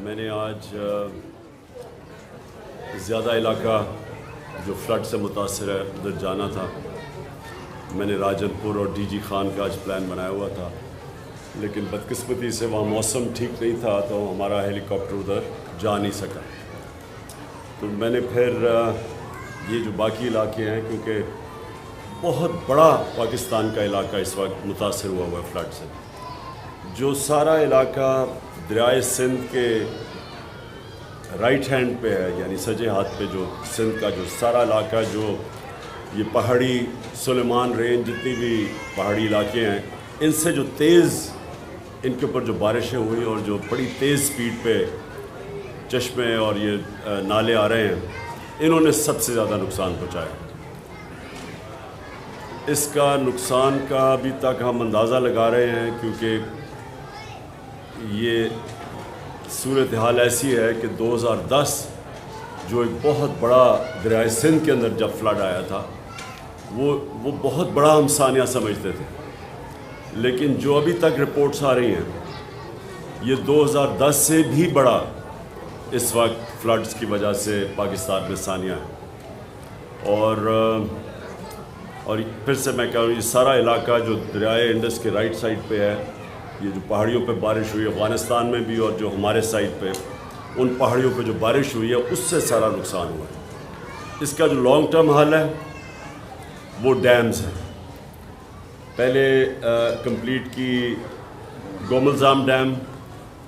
میں نے آج زیادہ علاقہ جو فلڈ سے متاثر ہے ادھر جانا تھا. میں نے راجن پور اور ڈی جی خان کا آج پلان بنایا ہوا تھا، لیکن بدقسمتی سے وہاں موسم ٹھیک نہیں تھا تو ہمارا ہیلی کاپٹر ادھر جا نہیں سکا. تو میں نے پھر یہ جو باقی علاقے ہیں، کیونکہ بہت بڑا پاکستان کا علاقہ اس وقت متاثر ہوا ہے فلڈ سے، جو سارا علاقہ دریائے سندھ کے رائٹ ہینڈ پہ ہے، یعنی سجے ہاتھ پہ جو سندھ کا جو سارا علاقہ، جو یہ پہاڑی سلیمان رینج جتنی بھی پہاڑی علاقے ہیں، ان سے جو تیز ان کے اوپر جو بارشیں ہوئی اور جو بڑی تیز سپیڈ پہ چشمے اور یہ نالے آ رہے ہیں، انہوں نے سب سے زیادہ نقصان پہنچایا. اس کا نقصان کا ابھی تک ہم اندازہ لگا رہے ہیں، کیونکہ یہ صورتحال ایسی ہے کہ 2010 جو ایک بہت بڑا دریائے سندھ کے اندر جب فلڈ آیا تھا، وہ بہت بڑا ہم سانیہ سمجھتے تھے، لیکن جو ابھی تک رپورٹس آ رہی ہیں یہ 2010 سے بھی بڑا اس وقت فلڈز کی وجہ سے پاکستان میں سانیہ ہے. اور پھر سے میں کہہ رہا ہوں، یہ سارا علاقہ جو دریائے انڈس کے رائٹ سائڈ پہ ہے، یہ جو پہاڑیوں پہ بارش ہوئی افغانستان میں بھی، اور جو ہمارے سائڈ پہ ان پہاڑیوں پہ جو بارش ہوئی ہے اس سے سارا نقصان ہوا ہے. اس کا جو لانگ ٹرم حل ہے وہ ڈیمز ہیں. پہلے کمپلیٹ کی گوملزام ڈیم،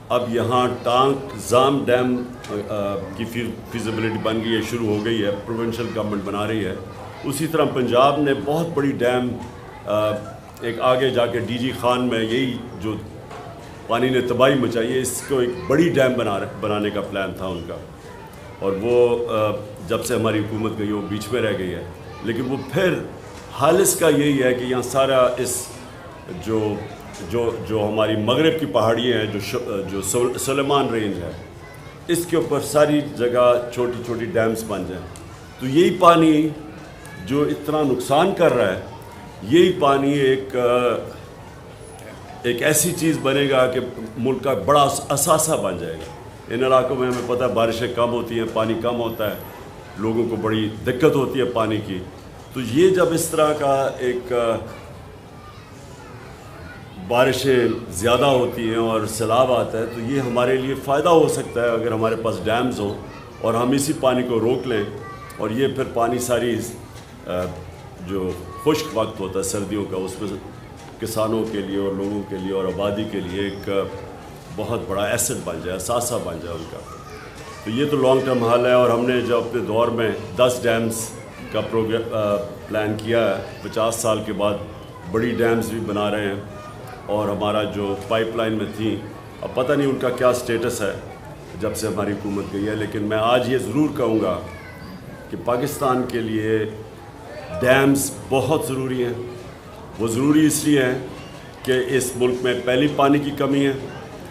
اب یہاں ٹانک زام ڈیم کی فیزیبلٹی بن گئی ہے، شروع ہو گئی ہے، پروونشل گورنمنٹ بنا رہی ہے. اسی طرح پنجاب نے بہت بڑی ڈیم ایک آگے جا کے ڈی جی خان میں، یہی جو پانی نے تباہی مچائی ہے، اس کو ایک بڑی ڈیم بنانے کا پلان تھا ان کا، اور وہ جب سے ہماری حکومت گئی وہ بیچ میں رہ گئی ہے. لیکن وہ پھر حال اس کا یہی ہے کہ یہاں سارا اس جو ہماری مغرب کی پہاڑیاں ہیں، جو سلیمان رینج ہے، اس کے اوپر ساری جگہ چھوٹی چھوٹی ڈیمز بن جائیں، تو یہی پانی جو اتنا نقصان کر رہا ہے، یہی پانی ایک ایسی چیز بنے گا کہ ملک کا بڑا اثاثہ بن جائے گا. ان علاقوں میں ہمیں پتہ ہے بارشیں کم ہوتی ہیں، پانی کم ہوتا ہے، لوگوں کو بڑی دقت ہوتی ہے پانی کی. تو یہ جب اس طرح کا ایک بارشیں زیادہ ہوتی ہیں اور سیلاب آتا ہے، تو یہ ہمارے لیے فائدہ ہو سکتا ہے اگر ہمارے پاس ڈیمز ہوں اور ہم اسی پانی کو روک لیں، اور یہ پھر پانی ساری جو خشک وقت ہوتا ہے سردیوں کا، اس میں کسانوں کے لیے اور لوگوں کے لیے اور آبادی کے لیے ایک بہت بڑا ایسٹ بن جائے، اثاثہ بن جائے ان کا. تو یہ تو لانگ ٹرم حل ہے. اور ہم نے جو اپنے دور میں 10 ڈیمز کا پلان کیا ہے، 50 سال کے بعد بڑی ڈیمز بھی بنا رہے ہیں. اور ہمارا جو پائپ لائن میں تھیں، اب پتہ نہیں ان کا کیا سٹیٹس ہے جب سے ہماری حکومت گئی ہے، لیکن میں آج یہ ضرور کہوں گا کہ پاکستان کے لیے ڈیمز بہت ضروری ہیں. وہ ضروری اس لیے ہیں کہ اس ملک میں پہلی پانی کی کمی ہے،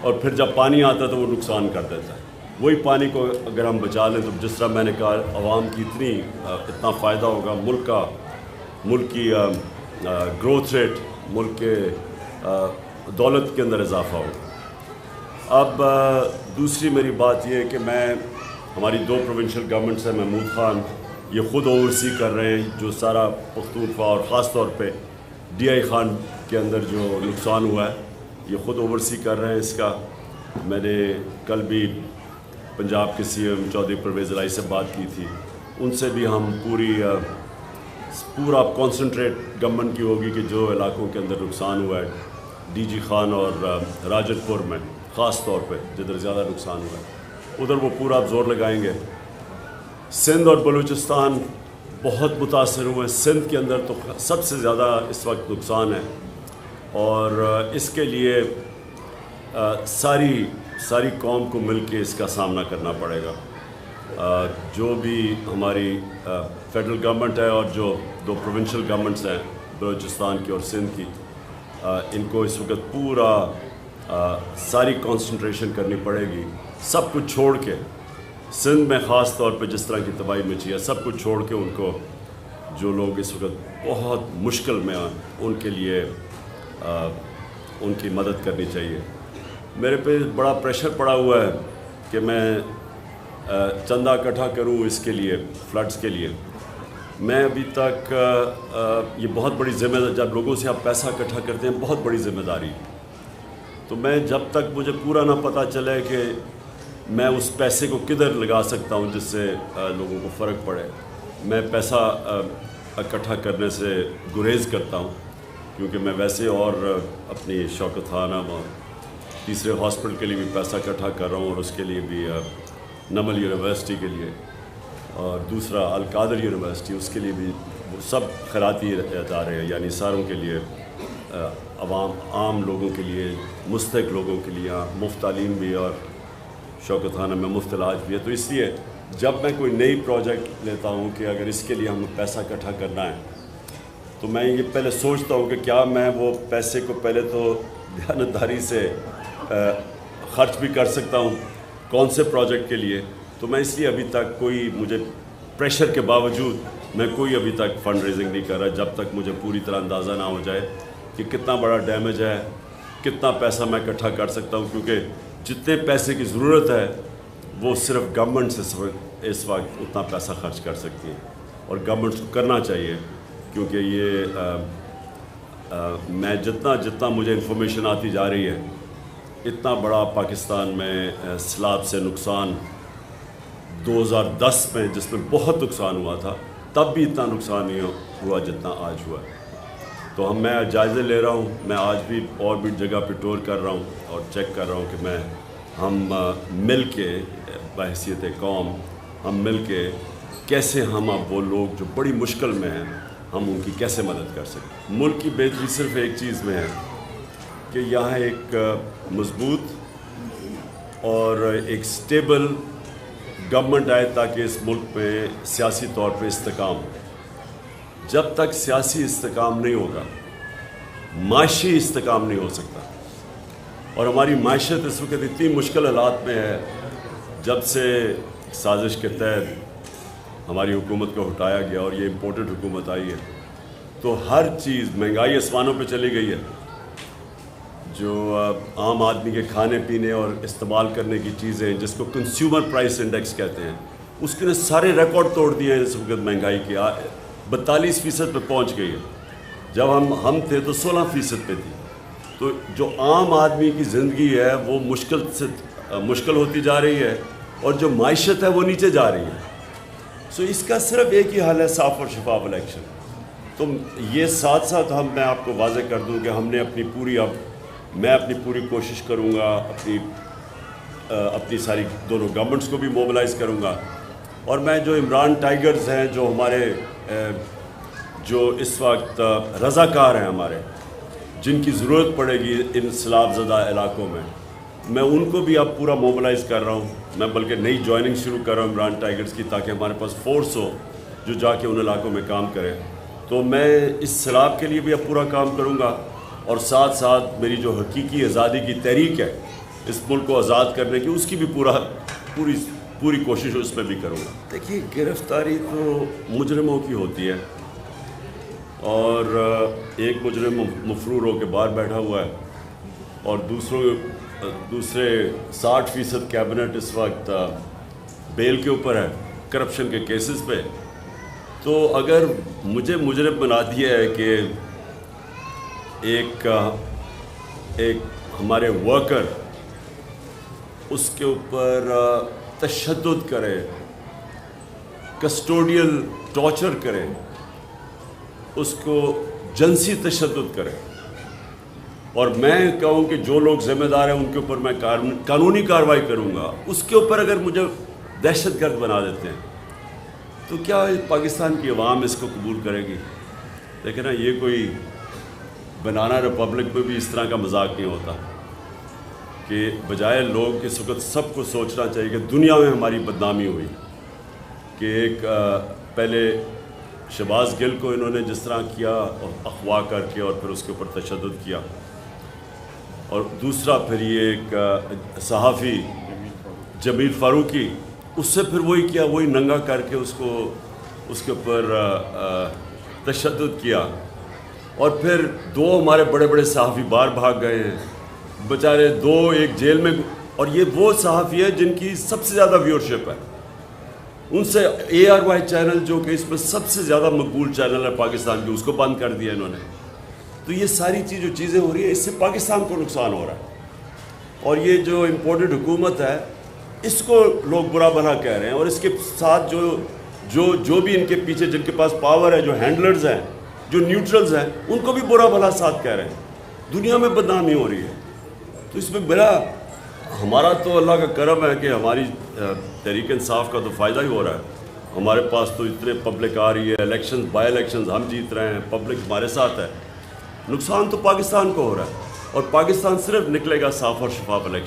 اور پھر جب پانی آتا ہے تو وہ نقصان کر دیتا ہے. وہی پانی کو اگر ہم بچا لیں تو جس طرح میں نے کہا، عوام کی اتنا فائدہ ہوگا، ملک کی گروتھ ریٹ، ملک کے دولت کے اندر اضافہ ہوگا. اب دوسری میری بات یہ ہے کہ ہماری 2 پروونشل گورنمنٹس ہیں، محمود خان یہ خود اوورسی کر رہے ہیں جو سارا پختونخوا اور خاص طور پہ ڈی آئی خان کے اندر جو نقصان ہوا ہے، یہ خود اوورسی کر رہے ہیں اس کا. میں نے کل بھی پنجاب کے سی ایم چودھری پرویز الہی سے بات کی تھی، ان سے بھی ہم پورا کانسنٹریٹ گورنمنٹ کی ہوگی کہ جو علاقوں کے اندر نقصان ہوا ہے، ڈی جی خان اور راجن پور میں خاص طور پہ جدھر زیادہ نقصان ہوا ہے، ادھر وہ پورا زور لگائیں گے. سندھ اور بلوچستان بہت متاثر ہوئے ہیں. سندھ کے اندر تو سب سے زیادہ اس وقت نقصان ہے، اور اس کے لیے ساری قوم کو مل کے اس کا سامنا کرنا پڑے گا. جو بھی ہماری فیڈرل گورنمنٹ ہے اور جو 2 پروونشل گورنمنٹس ہیں بلوچستان کی اور سندھ کی، ان کو اس وقت پورا ساری کنسنٹریشن کرنی پڑے گی. سب کچھ چھوڑ کے، سندھ میں خاص طور پہ جس طرح کی تباہی مچی ہے، سب کچھ چھوڑ کے ان کو، جو لوگ اس وقت بہت مشکل میں ہیں، ان کے لیے ان کی مدد کرنی چاہیے. میرے پہ بڑا پریشر پڑا ہوا ہے کہ میں چندہ اکٹھا کروں اس کے لیے فلڈز کے لیے. میں ابھی تک یہ بہت بڑی ذمہ داری، جب لوگوں سے آپ پیسہ اکٹھا کرتے ہیں بہت بڑی ذمہ داری، تو میں جب تک مجھے پورا نہ پتہ چلے کہ میں اس پیسے کو کدھر لگا سکتا ہوں جس سے لوگوں کو فرق پڑے، میں پیسہ اکٹھا کرنے سے گریز کرتا ہوں. کیونکہ میں ویسے اور اپنی شوکت خانم اور تیسرے ہاسپٹل کے لیے بھی پیسہ اکٹھا کر رہا ہوں، اور اس کے لیے بھی نمل یونیورسٹی کے لیے، اور دوسرا القادر یونیورسٹی، اس کے لیے بھی سب خیراتی ادارے ہیں، یعنی ساروں کے لیے، عام لوگوں کے لیے، مستحق لوگوں کے لیے مفت تعلیم بھی، اور شوکت خانہ میں مفت علاج بھی ہے. تو اس لیے جب میں کوئی نئی پروجیکٹ لیتا ہوں کہ اگر اس کے لیے ہمیں پیسہ اکٹھا کرنا ہے، تو میں یہ پہلے سوچتا ہوں کہ کیا میں وہ پیسے کو پہلے تو دیانتداری سے خرچ بھی کر سکتا ہوں کون سے پروجیکٹ کے لیے. تو میں اس لیے ابھی تک کوئی، مجھے پریشر کے باوجود میں کوئی ابھی تک فنڈ ریزنگ نہیں کر رہا جب تک مجھے پوری طرح اندازہ نہ ہو جائے کہ کتنا بڑا ڈیمیج ہے، کتنا پیسہ میں اکٹھا کر سکتا ہوں. کیونکہ جتنے پیسے کی ضرورت ہے وہ صرف گورنمنٹ سے اس وقت اتنا پیسہ خرچ کر سکتی ہے، اور گورنمنٹ کو کرنا چاہیے. کیونکہ یہ میں جتنا مجھے انفارمیشن آتی جا رہی ہے، اتنا بڑا پاکستان میں سیلاب سے نقصان 2010 میں، جس میں بہت نقصان ہوا تھا، تب بھی اتنا نقصان نہیں ہوا جتنا آج ہوا ہے. تو میں جائزے لے رہا ہوں، میں آج بھی اور بھی جگہ پہ ٹور کر رہا ہوں اور چیک کر رہا ہوں کہ ہم مل کے بحیثیت قوم، ہم مل کے کیسے ہم اب وہ لوگ جو بڑی مشکل میں ہیں، ہم ان کی کیسے مدد کر سکیں. ملک کی بہتری صرف ایک چیز میں ہے کہ یہاں ایک مضبوط اور ایک سٹیبل گورنمنٹ آئے تاکہ اس ملک میں سیاسی طور پہ استحکام ہو. جب تک سیاسی استحکام نہیں ہوگا، معاشی استحکام نہیں ہو سکتا. اور ہماری معیشت اس وقت اتنی مشکل حالات میں ہے، جب سے سازش کے تحت ہماری حکومت کو ہٹایا گیا اور یہ امپورٹڈ حکومت آئی ہے، تو ہر چیز مہنگائی آسمانوں پہ چلی گئی ہے. جو عام آدمی کے کھانے پینے اور استعمال کرنے کی چیزیں، جس کو کنزیومر پرائس انڈیکس کہتے ہیں، اس کے نے سارے ریکارڈ توڑ دیے ہیں. اس وقت مہنگائی کی 42% پہ پہنچ گئی ہے. جب ہم تھے تو 16% پہ تھی. تو جو عام آدمی کی زندگی ہے وہ مشکل ہوتی جا رہی ہے، اور جو معیشت ہے وہ نیچے جا رہی ہے. سو اس کا صرف ایک ہی حل ہے، صاف اور شفاف الیکشن. تو یہ ساتھ ساتھ میں آپ کو واضح کر دوں کہ ہم نے میں اپنی پوری کوشش کروں گا، اپنی ساری دونوں گورنمنٹس کو بھی موبلائز کروں گا. اور میں جو عمران ٹائیگرز ہیں، جو ہمارے جو اس وقت رضاکار ہیں ہمارے، جن کی ضرورت پڑے گی ان سیلاب زدہ علاقوں میں ان کو بھی اب پورا موبلائز کر رہا ہوں. میں بلکہ نئی جوائننگ شروع کر رہا ہوں عمران ٹائیگرز کی، تاکہ ہمارے پاس فورس ہو جو جا کے ان علاقوں میں کام کرے. تو میں اس سیلاب کے لیے بھی اب پورا کام کروں گا، اور ساتھ ساتھ میری جو حقیقی آزادی کی تحریک ہے اس ملک کو آزاد کرنے کی، اس کی بھی پوری کوشش اس میں بھی کروں گا. دیکھیے، گرفتاری تو مجرموں کی ہوتی ہے، اور ایک مجرم مفرور ہو کے باہر بیٹھا ہوا ہے، اور دوسرے 60% کیبنٹ اس وقت بیل کے اوپر ہے کرپشن کے کیسز پہ. تو اگر مجھے مجرم بنا دیا ہے کہ ایک ہمارے ورکر اس کے اوپر تشدد کرے، کسٹوڈیل ٹارچر کرے، اس کو جنسی تشدد کرے، اور میں کہوں کہ جو لوگ ذمہ دار ہیں ان کے اوپر میں قانونی کارروائی کروں گا، اس کے اوپر اگر مجھے دہشت گرد بنا دیتے ہیں، تو کیا پاکستان کی عوام اس کو قبول کرے گی؟ لیکن نا، یہ کوئی بنانا ریپبلک میں بھی اس طرح کا مذاق نہیں ہوتا کہ بجائے لوگ اس وقت سب کو سوچنا چاہیے کہ دنیا میں ہماری بدنامی ہوئی کہ ایک پہلے شہباز گل کو انہوں نے جس طرح کیا، اغوا کر کے اور پھر اس کے اوپر تشدد کیا، اور دوسرا پھر یہ ایک صحافی جمیل فاروقی، اس سے پھر وہی کیا، وہی ننگا کر کے اس کے اوپر تشدد کیا. اور پھر 2 ہمارے بڑے بڑے صحافی باہر بھاگ گئے ہیں بیچارے. 2 ایک جیل میں اور یہ وہ صحافی ہے جن کی سب سے زیادہ ویورشپ ہے. ان سے ARY چینل جو کہ اس میں سب سے زیادہ مقبول چینل ہے پاکستان کی، اس کو بند کر دیا انہوں نے. تو یہ ساری جو چیزیں ہو رہی ہیں، اس سے پاکستان کو نقصان ہو رہا ہے. اور یہ جو امپورٹڈ حکومت ہے، اس کو لوگ برا بھلا کہہ رہے ہیں، اور اس کے ساتھ جو بھی ان کے پیچھے جن کے پاس پاور ہے، جو ہینڈلرز ہیں، جو نیوٹرلز ہیں، ان کو بھی برا بھلا ساتھ کہہ رہے ہیں. دنیا میں بدنامی ہو رہی ہے. تو اس میں ہمارا تو اللہ کا کرم ہے کہ ہماری تحریک انصاف کا تو فائدہ ہی ہو رہا ہے. ہمارے پاس تو اتنے پبلک آ رہی ہے، الیکشنز، بائی الیکشنز ہم جیت رہے ہیں، پبلک ہمارے ساتھ ہے. نقصان تو پاکستان کو ہو رہا ہے، اور پاکستان صرف نکلے گا صاف اور شفاف الیکشن.